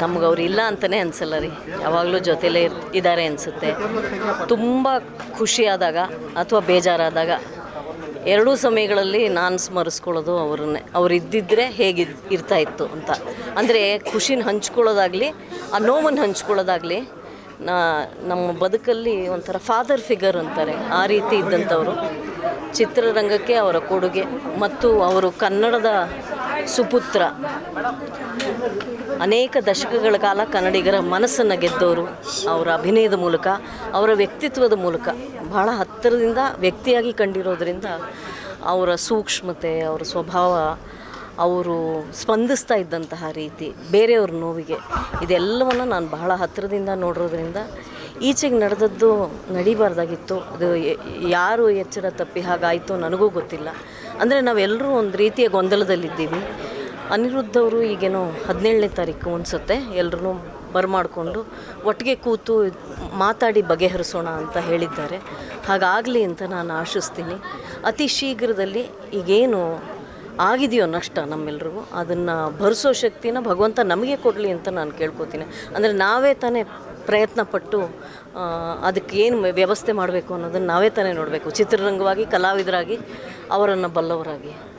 ನಮ್ಗೆ ಅವ್ರು ಇಲ್ಲ ಅಂತಲೇ ಅನಿಸಲ್ಲ ರೀ, ಯಾವಾಗಲೂ ಜೊತೆಲೇ ಇದ್ದಾರೆ ಅನಿಸುತ್ತೆ. ತುಂಬ ಖುಷಿಯಾದಾಗ ಅಥವಾ ಬೇಜಾರಾದಾಗ ಎರಡೂ ಸಮಯಗಳಲ್ಲಿ ನಾನು ಸ್ಮರಿಸ್ಕೊಳ್ಳೋದು ಅವ್ರನ್ನೇ. ಅವ್ರು ಇದ್ದಿದ್ದರೆ ಹೇಗೆ ಇರ್ತಾಯಿತ್ತು ಅಂತ. ಅಂದರೆ ಖುಷಿನ ಹಂಚ್ಕೊಳ್ಳೋದಾಗಲಿ, ಆ ನೋವನ್ನು ಹಂಚ್ಕೊಳ್ಳೋದಾಗಲಿ, ನಮ್ಮ ಬದುಕಲ್ಲಿ ಒಂಥರ ಫಾದರ್ ಫಿಗರ್ ಅಂತಾರೆ, ಆ ರೀತಿ ಇದ್ದಂಥವರು. ಚಿತ್ರರಂಗಕ್ಕೆ ಅವರ ಕೊಡುಗೆ ಮತ್ತು ಅವರು ಕನ್ನಡದ ಸುಪುತ್ರ. ಅನೇಕ ದಶಕಗಳ ಕಾಲ ಕನ್ನಡಿಗರ ಮನಸ್ಸನ್ನು ಗೆದ್ದವರು ಅವರ ಅಭಿನಯದ ಮೂಲಕ, ಅವರ ವ್ಯಕ್ತಿತ್ವದ ಮೂಲಕ. ಬಹಳ ಹತ್ತಿರದಿಂದ ವ್ಯಕ್ತಿಯಾಗಿ ಕಂಡಿರೋದರಿಂದ ಅವರ ಸೂಕ್ಷ್ಮತೆ, ಅವರ ಸ್ವಭಾವ, ಅವರು ಸ್ಪಂದಿಸ್ತಾ ಇದ್ದಂತಹ ರೀತಿ, ಬೇರೆಯವ್ರ ನೋವಿಗೆ, ಇದೆಲ್ಲವನ್ನು ನಾನು ಬಹಳ ಹತ್ತಿರದಿಂದ ನೋಡಿರೋದ್ರಿಂದ ಈಚೆಗೆ ನಡೆದದ್ದು ನಡಿಬಾರ್ದಾಗಿತ್ತು. ಅದು ಯಾರು ಎಚ್ಚರ ತಪ್ಪಿ ಹಾಗಾಯಿತು ನನಗೂ ಗೊತ್ತಿಲ್ಲ. ಅಂದರೆ ನಾವೆಲ್ಲರೂ ಒಂದು ರೀತಿಯ ಗೊಂದಲದಲ್ಲಿದ್ದೀವಿ. ಅನಿರುದ್ಧ್ ಅವರು ಈಗೇನೋ 17ನೇ ತಾರೀಕು ಅನಿಸುತ್ತೆ ಎಲ್ಲರೂ ಬರಮಾಡಿಕೊಂಡು ಒಟ್ಟಿಗೆ ಕೂತು ಮಾತಾಡಿ ಬಗೆಹರಿಸೋಣ ಅಂತ ಹೇಳಿದ್ದಾರೆ. ಹಾಗಾಗಲಿ ಅಂತ ನಾನು ಆಶಿಸ್ತೀನಿ. ಅತಿ ಶೀಘ್ರದಲ್ಲಿ ಈಗೇನು ಆಗಿದೆಯೋ ನಷ್ಟ ನಮ್ಮೆಲ್ರಿಗೂ, ಅದನ್ನು ಭರಿಸೋ ಶಕ್ತಿನ ಭಗವಂತ ನಮಗೆ ಕೊಡಲಿ ಅಂತ ನಾನು ಕೇಳ್ಕೊತೀನಿ. ಅಂದರೆ ನಾವೇ ತಾನೇ ಪ್ರಯತ್ನಪಟ್ಟು ಅದಕ್ಕೆ ಏನು ವ್ಯವಸ್ಥೆ ಮಾಡಬೇಕು ಅನ್ನೋದನ್ನು ನಾವೇ ತಾನೇ ನೋಡಬೇಕು, ಚಿತ್ರರಂಗವಾಗಿ, ಕಲಾವಿದರಾಗಿ, ಅವರನ್ನು ಬಲ್ಲವರಾಗಿ.